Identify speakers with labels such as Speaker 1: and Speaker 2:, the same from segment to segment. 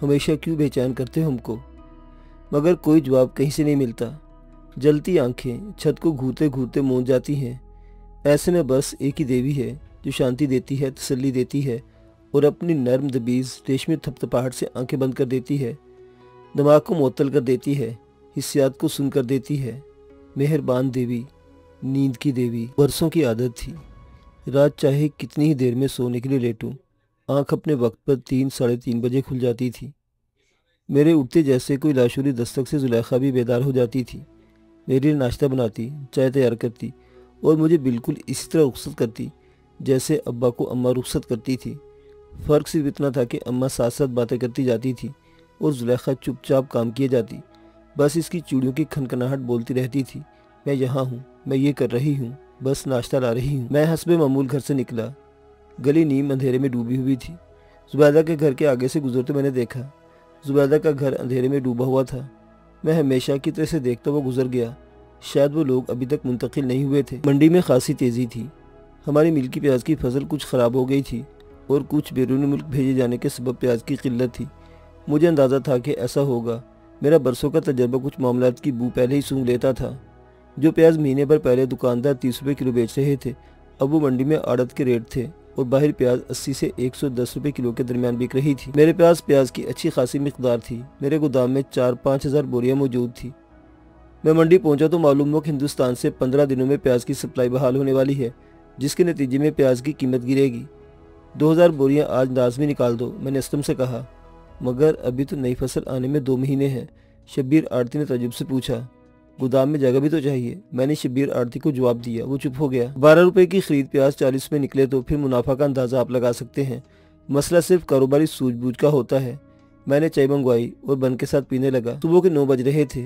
Speaker 1: हमेशा क्यों बेचैन करते हो हमको? मगर कोई जवाब कहीं से नहीं मिलता। जलती आंखें छत को घूरते घूरते मौन जाती हैं। ऐसे में बस एक ही देवी है जो शांति देती है, तसल्ली देती है और अपनी नर्म दबीज रेशमी थपथपाहट से आंखें बंद कर देती है, दिमाग को मुअत्तल कर देती है, हिस्सियात को सुन कर देती है। मेहरबान देवी, नींद की देवी। बरसों की आदत थी, रात चाहे कितनी ही देर में सोने के लिए लेटूं, आंख अपने वक्त पर 3 साढ़े 3 बजे खुल जाती थी। मेरे उठते जैसे कोई लाशूरी दस्तक से जुलेखा भी बेदार हो जाती थी। मेरे लिए नाश्ता बनाती, चाय तैयार करती और मुझे बिल्कुल इसी तरह रुखसत करती जैसे अब्बा को अम्मा रुखसत करती थी। फ़र्क सिर्फ इतना था कि अम्मा साथ साथ बातें करती जाती थी और जुलेखा चुपचाप काम किए जाती। बस इसकी चूड़ियों की खनखनाहट बोलती रहती थी, मैं यहाँ हूँ, मैं ये कर रही हूँ, बस नाश्ता ला रही हूँ। मैं हस्बे मामूल घर से निकला। गली नीम अंधेरे में डूबी हुई थी। जुबैदा के घर के आगे से गुजरते मैंने देखा। जुबैदा का घर अंधेरे में डूबा हुआ था। मैं हमेशा की तरह से देखता हुआ गुजर गया। शायद वो लोग अभी तक मुंतकिल नहीं हुए थे। मंडी में खासी तेज़ी थी। हमारी मिल्की प्याज की फसल कुछ ख़राब हो गई थी और कुछ बैरून मुल्क भेजे जाने के सबब प्याज की किल्लत थी। मुझे अंदाज़ा था कि ऐसा होगा। मेरा बरसों का तजर्बा कुछ मामलात की बू पहले ही सूंघ लेता था। जो प्याज महीने भर पहले दुकानदार 30 रुपये किलो बेच रहे थे, अब वो मंडी में आड़त के रेट थे और बाहर प्याज 80 से 110 रुपये किलो के दरमियान बिक रही थी। मेरे पास प्याज की अच्छी खासी मिकदार थी। मेरे गोदाम में 4-5 हज़ार बोरियाँ मौजूद थी। मैं मंडी पहुंचा तो मालूम हुआ कि हिंदुस्तान से 15 दिनों में प्याज की सप्लाई बहाल होने वाली है, जिसके नतीजे में प्याज की कीमत गिरेगी। 2000 बोरियां आज लाजमी निकाल दो, मैंने असलम से कहा। मगर अभी तो नई फसल आने में 2 महीने हैं। शब्बीर आड़ती ने तजुब से पूछा, गोदाम में जगह भी तो चाहिए। मैंने शब्बीर आड़ती को जवाब दिया। वो चुप हो गया। 12 रुपए की खरीद प्याज 40 में निकले तो फिर मुनाफा का अंदाज़ा आप लगा सकते हैं। मसला सिर्फ कारोबारी सूझबूझ का होता है। मैंने चाय मंगवाई और बन के साथ पीने लगा। सुबह के 9 बज रहे थे।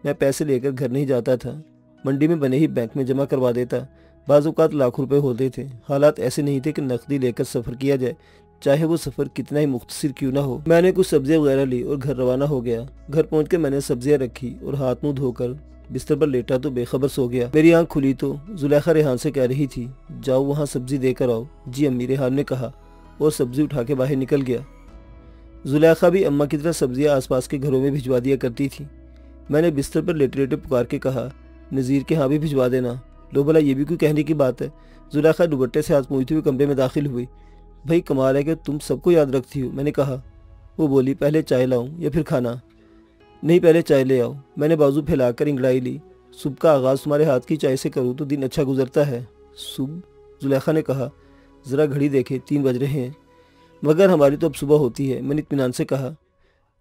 Speaker 1: मैं पैसे लेकर घर नहीं जाता था। मंडी में बने ही बैंक में जमा करवा देता। बाज़ औक़ात लाखों रुपए होते थे। हालात ऐसे नहीं थे कि नकदी लेकर सफ़र किया जाए, चाहे वो सफ़र कितना ही मुख्तसर क्यों ना हो। मैंने कुछ सब्जियां वगैरह ली और घर रवाना हो गया। घर पहुँच के मैंने सब्जियां रखी और हाथ मुँह धोकर बिस्तर पर लेटा तो बेखबर सो गया। मेरी आंख खुली तो जुलेखा रेहान से कह रही थी, जाओ वहाँ सब्जी देकर आओ। जी अम्मी, रेहान ने कहा और सब्जी उठा के बाहर निकल गया। जुलेखा भी अम्मा की तरह सब्जियां आसपास के घरों में भिजवा दिया करती थी। मैंने बिस्तर पर लेटे लेटे पुकार के कहा, नज़ीर के यहाँ भी भिजवा देना। लो भला, ये भी कोई कहने की बात है। जुलेखा दुपट्टे से हाथ पोंछते हुए कमरे में दाखिल हुई। भाई कमाल है कि तुम सबको याद रखती हो, मैंने कहा। वो बोली, पहले चाय लाऊं या फिर खाना? नहीं, पहले चाय ले आओ। मैंने बाजू फैलाकर इंगड़ाई ली। सुबह का आगाज़ तुम्हारे हाथ की चाय से करूँ तो दिन अच्छा गुजरता है। सुबह? जुलेखा ने कहा। ज़रा घड़ी देखे, 3 बज रहे हैं। मगर हमारी तो अब सुबह होती है, मैंने इत्मीनान से कहा।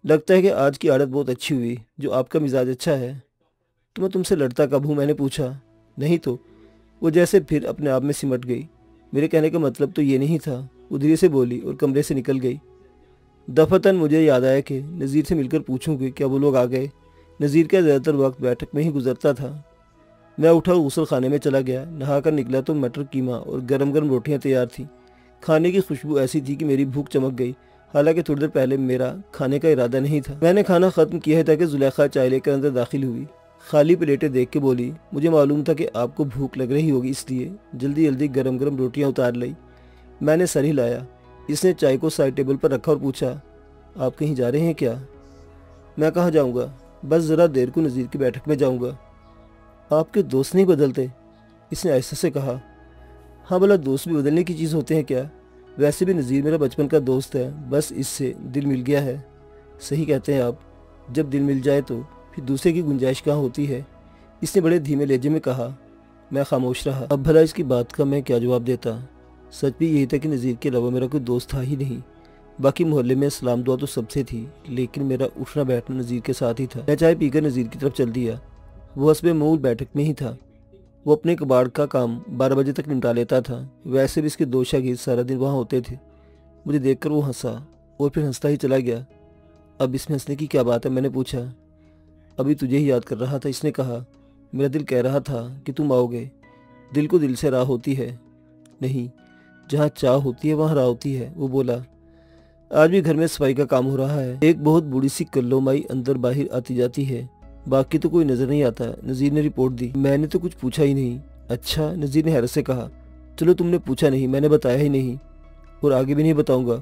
Speaker 1: लगता है कि आज की आदत बहुत अच्छी हुई, जो आपका मिजाज अच्छा है। तो मैं तुमसे लड़ता कब हूँ, मैंने पूछा। नहीं तो। वो जैसे फिर अपने आप में सिमट गई। मेरे कहने का मतलब तो ये नहीं था। वो धीरे से बोली और कमरे से निकल गई। दफतन मुझे याद आया कि नज़ीर से मिलकर पूछूं कि क्या वो लोग आ गए। नज़ीर का ज़्यादातर वक्त बैठक में ही गुजरता था। मैं उठा, गुसल खाने में चला गया। नहाकर निकला तो मटर कीमा और गरम गरम रोटियां तैयार थीं। खाने की खुशबू ऐसी थी कि मेरी भूख चमक गई। हालांकि थोड़ी देर पहले मेरा खाने का इरादा नहीं था। मैंने खाना ख़त्म किया है ताकि जुलेखा चाय लेकर अंदर दाखिल हुई। खाली प्लेटें देख के बोली, मुझे मालूम था कि आपको भूख लग रही होगी, इसलिए जल्दी जल्दी गरम गरम रोटियां उतार लाई। मैंने सर हिलाया। इसने चाय को साइड टेबल पर रखा और पूछा, आप कहीं जा रहे हैं क्या? मैं कहाँ जाऊँगा, बस ज़रा देर को नज़ीर की बैठक में जाऊँगा। आपके दोस्त नहीं बदलते? इसने आहिस्ता से कहा। हाँ भला, दोस्त भी बदलने की चीज़ होते हैं क्या? वैसे भी नज़ीर मेरा बचपन का दोस्त है, बस इससे दिल मिल गया है। सही कहते हैं आप, जब दिल मिल जाए तो फिर दूसरे की गुंजाइश कहाँ होती है। इसने बड़े धीमे लहजे में कहा। मैं खामोश रहा। अब भला इसकी बात का मैं क्या जवाब देता। सच भी यही था कि नज़ीर के अलावा मेरा कोई दोस्त था ही नहीं। बाकी मोहल्ले में सलाम दुआ तो सबसे थी, लेकिन मेरा उठना बैठना नज़ीर के साथ ही था। मैं चाय पीकर नज़ीर की तरफ चल दिया। वो हस्बे मूल बैठक में ही था। वो अपने कबाड़ का काम 12 बजे तक निपटा लेता था। वैसे भी इसके 2 शागिर्द सारा दिन वहाँ होते थे। मुझे देखकर वो हंसा और फिर हंसता ही चला गया। अब इसमें हंसने की क्या बात है, मैंने पूछा। अभी तुझे ही याद कर रहा था, इसने कहा। मेरा दिल कह रहा था कि तुम आओगे। दिल को दिल से राह होती है। नहीं, जहाँ चाह होती है वहाँ राह होती है, वो बोला। आज भी घर में सफाई का काम हो रहा है। एक बहुत बूढ़ी सी कल्लो माई अंदर बाहर आती जाती है। बाकी तो कोई नजर नहीं आता। नज़ीर ने रिपोर्ट दी। मैंने तो कुछ पूछा ही नहीं। अच्छा, नज़ीर ने हैरत से कहा। चलो, तुमने पूछा नहीं, मैंने बताया ही नहीं और आगे भी नहीं बताऊंगा।